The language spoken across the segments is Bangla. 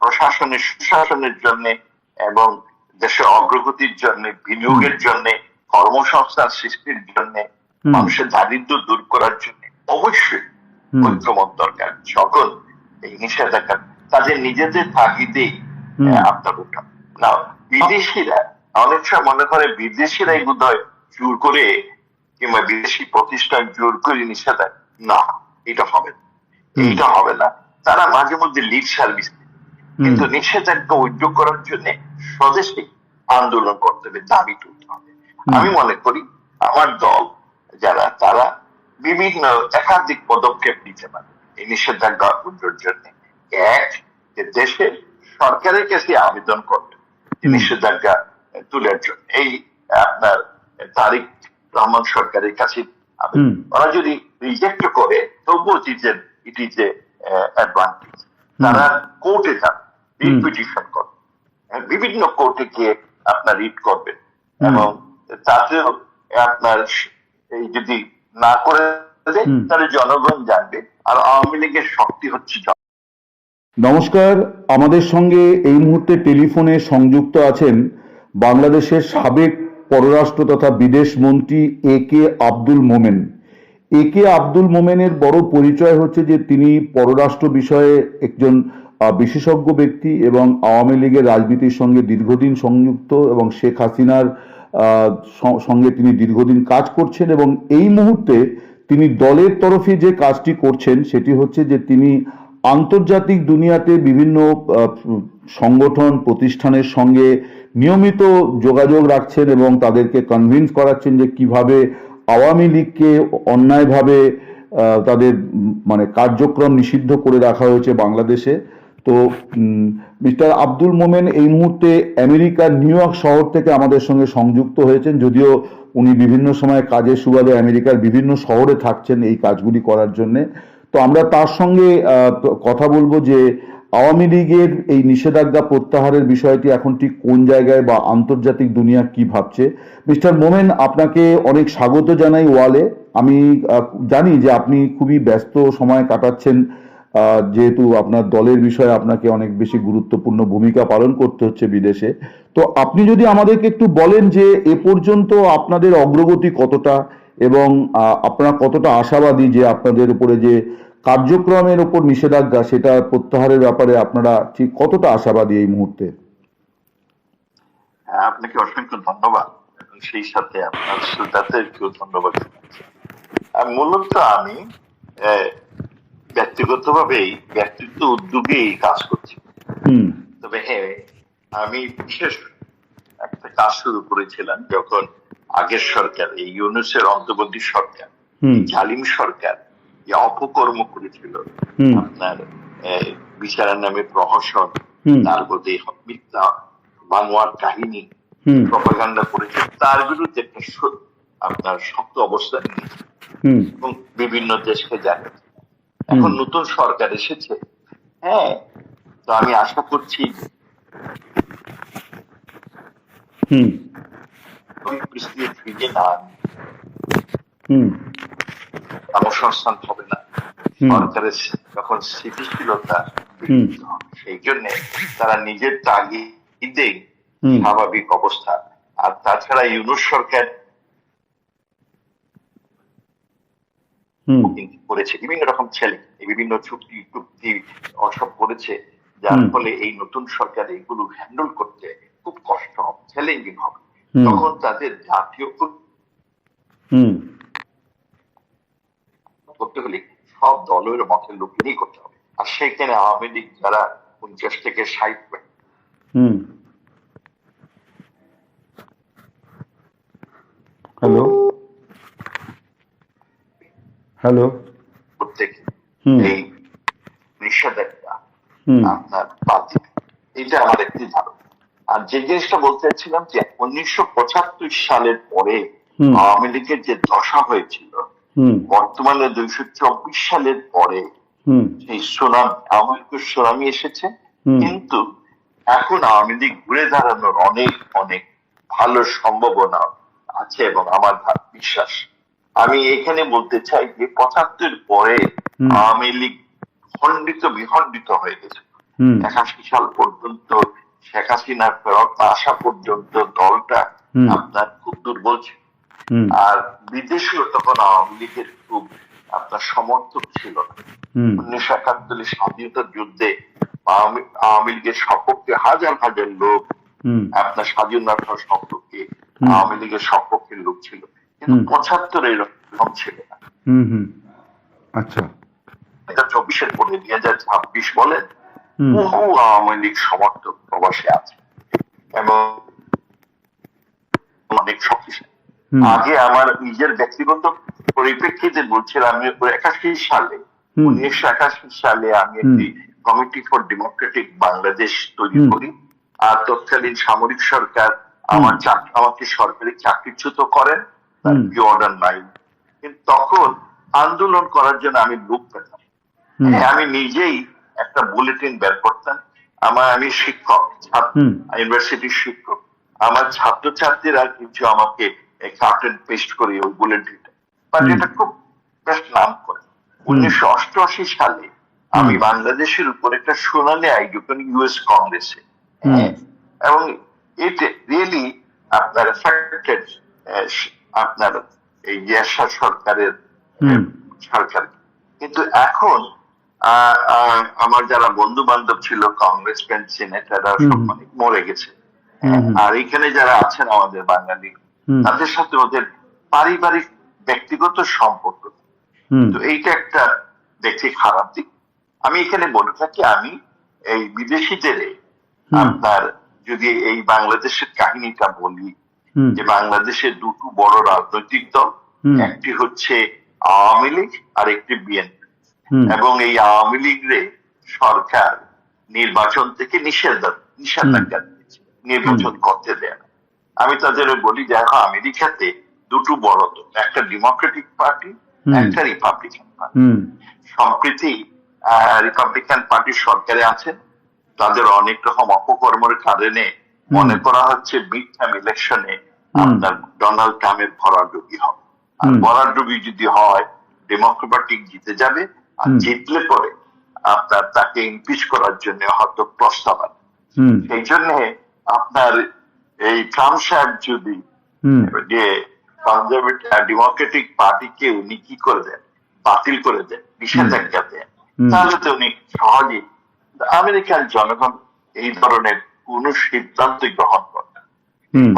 প্রশাসনের সুশাসনের জন্য এবং দেশের অগ্রগতির জন্য, বিনিয়োগের জন্য, কর্মসংস্থান সৃষ্টির জন্য, মানুষের দারিদ্র দূর করার জন্য অবশ্যই ঐক্যমত দরকার। সকল এই নিষেধাজ্ঞা তাদের নিজেদের তাগিদেই আপনার ওঠা না। বিদেশিরা অনেক সময় মনে করে বিদেশিরাই বোধহয় জোর করে কিংবা বিদেশি প্রতিষ্ঠান জোর করে নিষেধাজ্ঞা, না, এটা হবে না, এইটা হবে না। তারা মাঝে মধ্যে লিড সার্ভিস, কিন্তু নিষেধাজ্ঞা উদ্যোগ করার জন্য স্বদেশে আন্দোলন করতে হবে, দাবি তুলতে হবে। আমি মনে করি আমার দল যারা, তারা বিভিন্ন একাধিক পদক্ষেপ নিতে পারে এই নিষেধাজ্ঞা উদ্যোগের জন্য। এক, যে দেশের সরকারের কাছে আবেদন করবে নিষেধাজ্ঞা তুলার জন্য, এই আপনার তারেক রহমান সরকারের কাছে ওরা যদি রিজেক্ট করে তবুও ইট ইজ এ অ্যাডভান্টেজ। তারা কোর্টে যান, রিট পিটিশন করবে, বিভিন্ন কোর্টে গিয়ে আপনার রিট করবেন, এবং তাতেও আপনার এই যদি না করে তাহলে জনগণ জানবে। আর আওয়ামী লীগের শক্তি হচ্ছে। নমস্কার, আমাদের সঙ্গে এই মুহূর্তে টেলিফোনে সংযুক্ত আছেন বাংলাদেশের সাবেক পররাষ্ট্র তথা বিদেশ মন্ত্রী এ.কে আব্দুল মোমেন। এ.কে আব্দুল মোমেনের বড় পরিচয় হচ্ছে যে তিনি পররাষ্ট্র বিষয়ে একজন বিশেষজ্ঞ ব্যক্তি এবং আওয়ামী লীগের রাজনীতির সঙ্গে দীর্ঘদিন সংযুক্ত, এবং শেখ হাসিনার সঙ্গে তিনি দীর্ঘদিন কাজ করছেন। এবং এই মুহূর্তে তিনি দলের তরফে যে কাজটি করছেন সেটি হচ্ছে যে তিনি আন্তর্জাতিক দুনিয়াতে বিভিন্ন সংগঠন প্রতিষ্ঠানের সঙ্গে নিয়মিত যোগাযোগ রাখছেন এবং তাদেরকে কনভিন্স করাচ্ছেন যে কিভাবে আওয়ামী লীগকে অন্যায়ভাবে তাদের কার্যক্রম নিষিদ্ধ করে রাখা হয়েছে বাংলাদেশে। তো মিস্টার আব্দুল মোমেন এই মুহূর্তে আমেরিকার নিউ ইয়র্ক শহর থেকে আমাদের সঙ্গে সংযুক্ত হয়েছেন, যদিও উনি বিভিন্ন সময় কাজের সুবাদে আমেরিকার বিভিন্ন শহরে থাকছেন এই কাজগুলি করার জন্যে। তো আমরা তার সঙ্গে কথা বলবো যে আওয়ামী লীগের এই নিষেধাজ্ঞা প্রত্যাহারের বিষয়টি এখন ঠিক কোন জায়গায় বা আন্তর্জাতিক দুনিয়া কি ভাবছে। মিস্টার মোমেন, আপনাকে অনেক স্বাগত জানাই ওয়ালে। আমি জানি যে আপনি খুবই ব্যস্ত সময় কাটাচ্ছেন, যেহেতু আপনার দলের বিষয়ে আপনাকে অনেক বেশি গুরুত্বপূর্ণ ভূমিকা পালন করতে হচ্ছে বিদেশে। তো আপনি যদি আমাদেরকে একটু বলেন যে এ পর্যন্ত আপনাদের অগ্রগতি কতটা, এবং আপনারা কতটা আশাবাদী যে আপনাদের উপরে যে কার্যক্রমের উপর নিষেধাজ্ঞা সেটা প্রত্যাহারের ব্যাপারে আপনারা ঠিক কতটা আশাবাদী এই মুহূর্তে? আপনাকে অসংখ্য ধন্যবাদ, এবং সেই সাথে আপনার শ্রোতাদেরকেও ধন্যবাদ। মূলত আমি ব্যক্তিগতভাবেই ব্যক্তিত্ব উদ্যোগেই কাজ করছি। তবে হ্যাঁ, আমি বিশেষ একটা কাজ শুরু করেছিলাম যখন আগের সরকার, এই ইউনূসের অন্তর্বর্তী সরকার, জালিম সরকার যে অপকর্ম করেছিল, আপনার বিচারের নামে প্রহসন, তার প্রতি মিথ্যা বানোয়ার কাহিনী প্রপাগান্ডা করেছে, তার বিরুদ্ধে একটা আপনার শক্ত অবস্থান নিয়েছে এবং বিভিন্ন দেশকে জানিয়েছে। এখন নতুন সরকার এসেছে, হ্যাঁ, তো আমি আশা করছি পরিস্থিতি ফিরে না, কর্মসংস্থান হবে না, সরকারের যখন স্থিতিশীলতা সেই জন্য তারা নিজের তাগিদে স্বাভাবিক অবস্থা। আর তাছাড়া ইউনূস সরকার করেছে বিভিন্ন রকম বিভিন্ন চুক্তি সব করেছে, যার ফলে এই নতুন সরকার এইগুলো হ্যান্ডেল করতে খুব কষ্ট হবে, চ্যালেঞ্জিং হবে। তখন তাদের জাতীয় করতে হলে সব দলের মতের লোক নিয়েই করতে হবে। আর সেখানে আওয়ামী লীগ যারা 50 থেকে 60 প্রত্যেক এই নিষেধাজ্ঞা আপনার বাদ দিবে, এটা আমার একটি ধারণা। আর যে জিনিসটা বলতে চাচ্ছিলাম যে 1975 সালের পরে আওয়ামী লীগের যে দশা হয়েছিল, বর্তমানে 224 সালের পরে সেই আওয়ামী লীগের সুনামি এসেছে, কিন্তু এখন আওয়ামী লীগ ঘুরে দাঁড়ানোর অনেক অনেক ভালো সম্ভাবনা আছে এবং আমার বিশ্বাস। আমি এখানে বলতে চাই যে 75 পরে আওয়ামী লীগ খণ্ডিত বিখণ্ডিত হয়ে গেছে। হুম 81 সাল পর্যন্ত শেখ হাসিনার ফেরত না আসা পর্যন্ত দলটা হুম আপনার খুব দুর্বল ছিল। হুম আর বিদেশেও তখন আওয়ামী লীগের খুব আপনার সমর্থক ছিল না। হুম 1971 স্বাধীনতা যুদ্ধে আওয়ামী লীগের সপক্ষে হাজার হাজার লোক হুম আপনার স্বাধীনতার সপক্ষে হুম আওয়ামী লীগের সপক্ষের লোক ছিল, কিন্তু হুম 75 এরকম ছিল না। হুম হুম আচ্ছা 2024 পরে 2026 বলেন, হুম বহু আওয়ামী লীগ সমর্থক প্রবাসে আছে এবং অনেক শক্তিশালী। হুম আগে আমার নিজের ব্যক্তিগত পরিপ্রেক্ষিতে বলছিলাম, আমি 1981 সালে আমি একটি কমিটি ফর ডেমোক্রেটিক বাংলাদেশ তৈরি হুম করি। আর তৎকালীন সামরিক সরকার আমাকে সরকারি চাকরিচ্যুত করেন, তার কি অর্ডার নাই। কিন্তু তখন আন্দোলন করার জন্য আমি লোক পেতাম। আমি নিজেই একটা বুলেটিন বের করতাম। আমি শিক্ষক, ইউনিভার্সিটির শিক্ষক। আমার ছাত্রছাত্রীরা কিছু আমাকে কাট এন্ড পেস্ট করে ওই বুলেটিনটা, বাট এটা খুব বেশ নাম করে। 1988 সালে আমি বাংলাদেশের উপর একটা শুনানি আয়োজন করি ইউএস কংগ্রেসে, এবং এটা রিয়েলি আপনার এফেক্টেড আপনার এই ইয়াশা সরকারের সরকার। কিন্তু এখন আমার যারা বন্ধু বান্ধব ছিল কংগ্রেসম্যান, সিনেটররা সব অনেক মরে গেছে। আর এখানে যারা আছেন আমাদের বাঙালি, তাদের সাথে ওদের পারিবারিক ব্যক্তিগত সম্পর্ক, তো এইটা একটা দেখি খারাপ দিক। আমি এখানে বলে থাকি, আমি এই বিদেশিদের আপনার যদি এই বাংলাদেশের কাহিনীটা বলি, যে বাংলাদেশের দুটো বড় রাজনৈতিক দল, একটি হচ্ছে আওয়ামী লীগ আর একটি বিএনপি, এবং এই আওয়ামী লীগের সরকার নির্বাচন থেকে নিষেধাজ্ঞা দিয়েছে, নির্বাচন করতে দেয় না। আমি তাদের বলি যে এখন আমেরিকাতে দুটো বড় দল, একটা ডেমোক্রেটিক পার্টি, একটা রিপাবলিকান পার্টি। সম্প্রতি রিপাবলিকান পার্টির সরকারে আছেন, তাদের অনেক রকম অপকর্মের কারণে মনে করা হচ্ছে মিড টার্ম ইলেকশনে আপনার ডোনাল্ড ট্রাম্পের ভরাডুবি হবে। আর ভরাডুবি যদি হয়, ডেমোক্রেটিক জিতে যাবে, আর জিতলে পরে আপনার তাকে ইমপিচ করার জন্য হয়তো প্রস্তাব আনে। সেই জন্য আপনার এই ট্রাম্প সাহেব যদি যে কনজারভেটিভ ডেমোক্রেটিক পার্টিকে উনি কি করে দেন, বাতিল করে দেন, নিষেধাজ্ঞা দেন, তাহলে তো উনি সহজেই, আমেরিকান জনগণ এই ধরনের কোন সিদ্ধান্ত গ্রহণ করে না,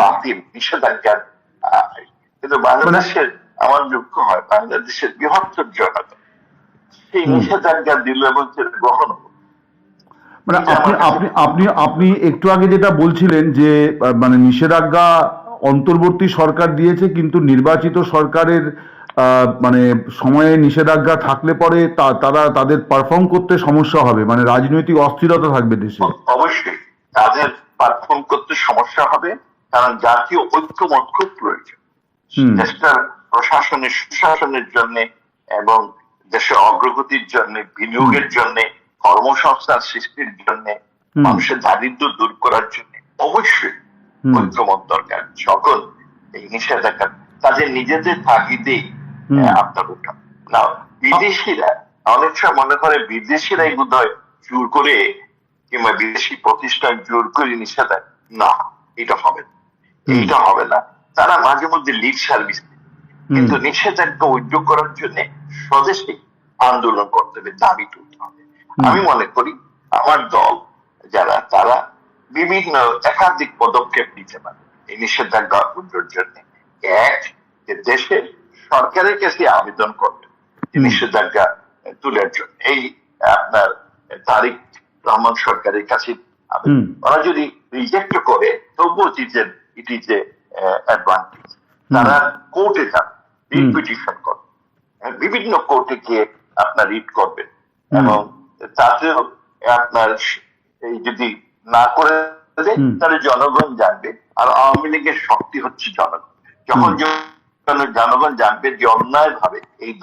বাতিল নিষেধাজ্ঞা। কিন্তু বাংলাদেশের আমার দুঃখ হয়, বাংলাদেশের বৃহত্তর জনগণ সেই নিষেধাজ্ঞা দিল এবং গ্রহণ। মানে আপনি একটু আগে যেটা বলছিলেন যে মানে নিষেধাজ্ঞা অন্তর্বর্তী সরকার দিয়েছে, কিন্তু নির্বাচিত সরকারের মানে সময়ে নিষেধাজ্ঞা থাকলে পরে তারা তাদের পারফর্ম করতে সমস্যা হবে, মানে রাজনৈতিক অস্থিরতা থাকবে দেশে। অবশ্যই তাদের পারফর্ম করতে সমস্যা হবে, কারণ জাতীয় ঐক্যমত খুব প্রয়োজন দেশটার প্রশাসনের সুশাসনের জন্য এবং দেশের অগ্রগতির জন্য, বিনিয়োগের জন্য, কর্মসংস্থান সৃষ্টির জন্য, মানুষের দারিদ্র দূর করার জন্য অবশ্যই ঐক্যমত দরকার। সকল এই নিষেধাজ্ঞা তাদের নিজেদের তাগিদেই আপনার ওঠা না। বিদেশিরা অনেক সময় মনে করে বিদেশিরাই বোধহয় জোর করে কিংবা বিদেশি প্রতিষ্ঠান জোর করে নিষেধাজ্ঞা, না, এটা হবে না, এইটা হবে না। তারা মাঝে মধ্যে লিড সার্ভিস, কিন্তু নিষেধাজ্ঞা উদ্যোগ করার জন্য স্বদেশে আন্দোলন করতে হবে, দাবি তুলতে হবে। আমি মনে করি আমার দল যারা, তারা বিভিন্ন একাধিক পদক্ষেপ নিতে পারে এই নিষেধাজ্ঞা উদ্যোগের জন্য। এক, দেশের সরকারের কাছে আবেদন করবে নিষেধাজ্ঞা তুলার জন্য, এই আপনার তারিক রহমান সরকারের কাছে ওরা যদি রিজেক্ট করে, তবুও ইট ইজ এ অ্যাডভান্টেজ। তারা কোর্টে যান, রিট পিটিশন করবে, বিভিন্ন কোর্টে গিয়ে আপনার রিট করবেন, এবং তাতেও আপনার এই যদি না করে তাহলে জনগণ জানবে। আর আওয়ামী লীগের শক্তি হচ্ছে জনগণ। যখন জনগণ জানবে যে অন্যায় ভাবে এই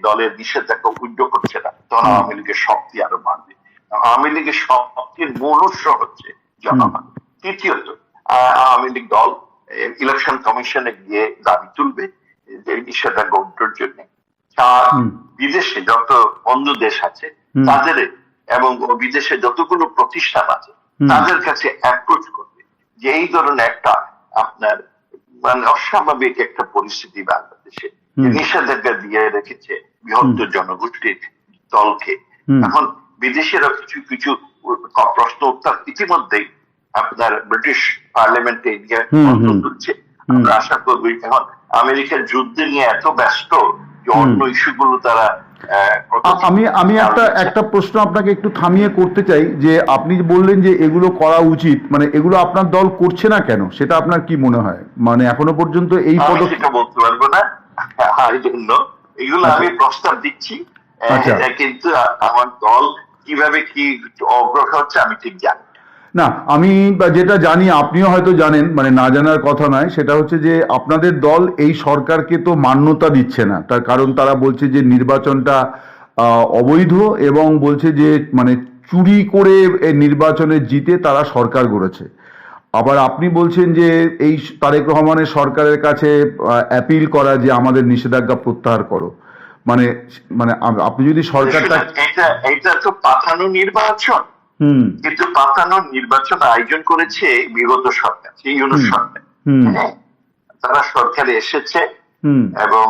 দলের নিষেধাজ্ঞা উদ্যোগ করছে না, তখন আওয়ামী লীগের শক্তি আরো বাড়বে। আওয়ামী লীগের শক্তির মূল উৎস হচ্ছে জনগণ। তৃতীয়ত, আওয়ামী লীগ দল ইলেকশন কমিশনে গিয়ে দাবি তুলবে যে নিষেধাজ্ঞা উদ্যোগের জন্য। চার, বিদেশে যত বন্ধু দেশ আছে তাদের এবং বিদেশে যতগুলো প্রতিষ্ঠান আছে তাদের কাছে অ্যাপ্রোচ করবে যে এই ধরনের একটা আপনার মানে অস্বাভাবিক একটা পরিস্থিতি বাংলাদেশে নিষেধাজ্ঞা দিয়ে রেখেছে বৃহত্তর জনগোষ্ঠীর দলকে। এখন বিদেশেরও কিছু কিছু প্রশ্ন উত্তর ইতিমধ্যেই আপনার ব্রিটিশ পার্লামেন্টে নিয়ে তুলছে। আমরা আশা করবো এখন আমেরিকার যুদ্ধ নিয়ে এত ব্যস্ত যে অন্য ইস্যুগুলো তারা আমি একটা প্রশ্ন আপনাকে একটু থামিয়ে করতে চাই যে আপনি বললেন যে এগুলো করা উচিত, মানে এগুলো আপনার দল করছে না কেন, সেটা আপনার কি মনে হয়? মানে এখনো পর্যন্ত এই পদক্ষেপ বলতে পারবো না, এগুলো আমি প্রস্তাব দিচ্ছি, কিন্তু আমার দল কিভাবে কি অগ্রসর হচ্ছে আমি ঠিক জানি না। আমি যেটা জানি আপনিও হয়তো জানেন, মানে না জানার কথা নয়, সেটা হচ্ছে যে আপনাদের দল এই সরকারকে তো মান্যতা দিচ্ছে না। তার কারণ তারা বলছে যে নির্বাচনটা অবৈধ এবং বলছে যে মানে চুরি করে নির্বাচনে জিতে তারা সরকার গড়েছে। আবার আপনি বলছেন যে এই তারেক রহমানের সরকারের কাছে অ্যাপিল করা যে আমাদের নিষেধাজ্ঞা প্রত্যাহার করো, মানে মানে আপনি যদি সরকারটা এটা তো পাঠানো নির্বাচন, কিন্তু পাতানো নির্বাচন আয়োজন করেছে বিগত সরকার, সেই সরকার। তারা সরকারে এসেছে এবং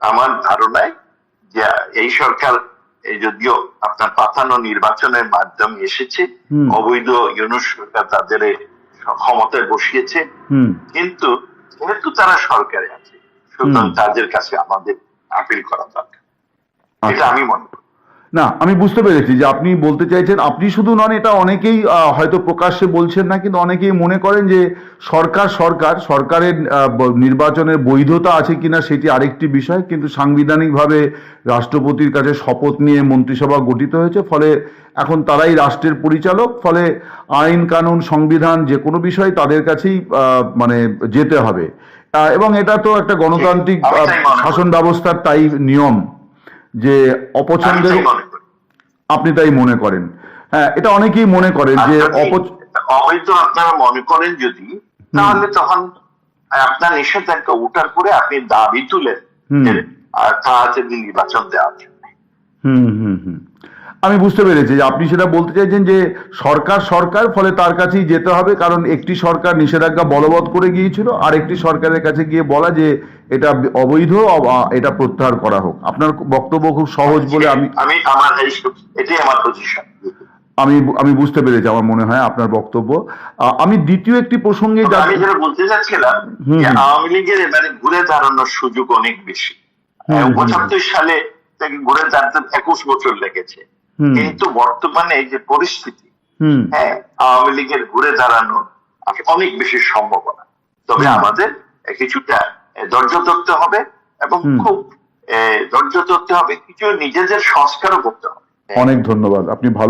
আমার ধারণায় যে এই সরকার যদিও আপনার পাতানো নির্বাচনের মাধ্যমে এসেছে, অবৈধ ইউনূস সরকার তাদের ক্ষমতায় বসিয়েছে, কিন্তু যেহেতু তারা সরকারে আছে সুতরাং তাদের কাছে আমাদের আপিল করা দরকার, এটা আমি মনে করি। না, আমি বুঝতে পেরেছি যে আপনি বলতে চাইছেন, আপনি শুধু নন, এটা অনেকেই হয়তো প্রকাশ্যে বলছেন না, কিন্তু অনেকেই মনে করেন যে সরকারের নির্বাচনের বৈধতা আছে কিনা সেটি আরেকটি বিষয়, কিন্তু সাংবিধানিকভাবে রাষ্ট্রপতির কাছে শপথ নিয়ে মন্ত্রিসভা গঠিত হয়েছে, ফলে এখন তারাই রাষ্ট্রের পরিচালক, ফলে আইন কানুন সংবিধান যে কোনো বিষয় তাদের কাছেই মানে যেতে হবে, এবং এটা তো একটা গণতান্ত্রিক শাসন ব্যবস্থার তাই নিয়ম যে অপছন্দের, আপনি তাই মনে করেন? হ্যাঁ, এটা অনেকেই মনে করেন যে অবৈধ আপনারা মনে করেন যদি, তাহলে তখন আপনার নিষেধাজ্ঞা ওঠার পরে আপনি দাবি তুলেন আর তাড়াতাড়ি নির্বাচন দেওয়ার জন্য। আমি বুঝতে পেরেছি যে আপনি সেটা বলতে চাইছেন যে সরকার ফলে তার কাছেই যেতে হবে, কারণ একটি সরকার নিষেধাজ্ঞা বলবৎ করে গিয়েছিল আর একটি সরকারের কাছে গিয়ে বলা যে এটা অবৈধ, এটা প্রত্যাহার করা হোক। আপনার বক্তব্য খুব সহজ বলে এটাই আমার পজিশন। আমি বুঝতে পেরেছি, আমার মনে হয় আপনার বক্তব্য। আমি দ্বিতীয় একটি প্রসঙ্গে আমি যেটা বলতে চাচ্ছিলাম যে আওয়ামী লীগের এবারে ঘুরে দাঁড়ানোর সুযোগ অনেক বেশি। 75 সালে থেকে ঘুরে দাঁড়াতে 21 বছর লেগেছে, কিন্তু বর্তমানে এই যে পরিস্থিতি, হ্যাঁ, আওয়ামী লীগের ঘুরে দাঁড়ানো অনেক বেশি সম্ভাবনা। তবে আমাদের কিছুটা ধৈর্য ধরতে হবে এবং খুব ধৈর্য ধরতে হবে, কিছু নিজেদের সংস্কারও করতে হবে। অনেক ধন্যবাদ, আপনি ভালো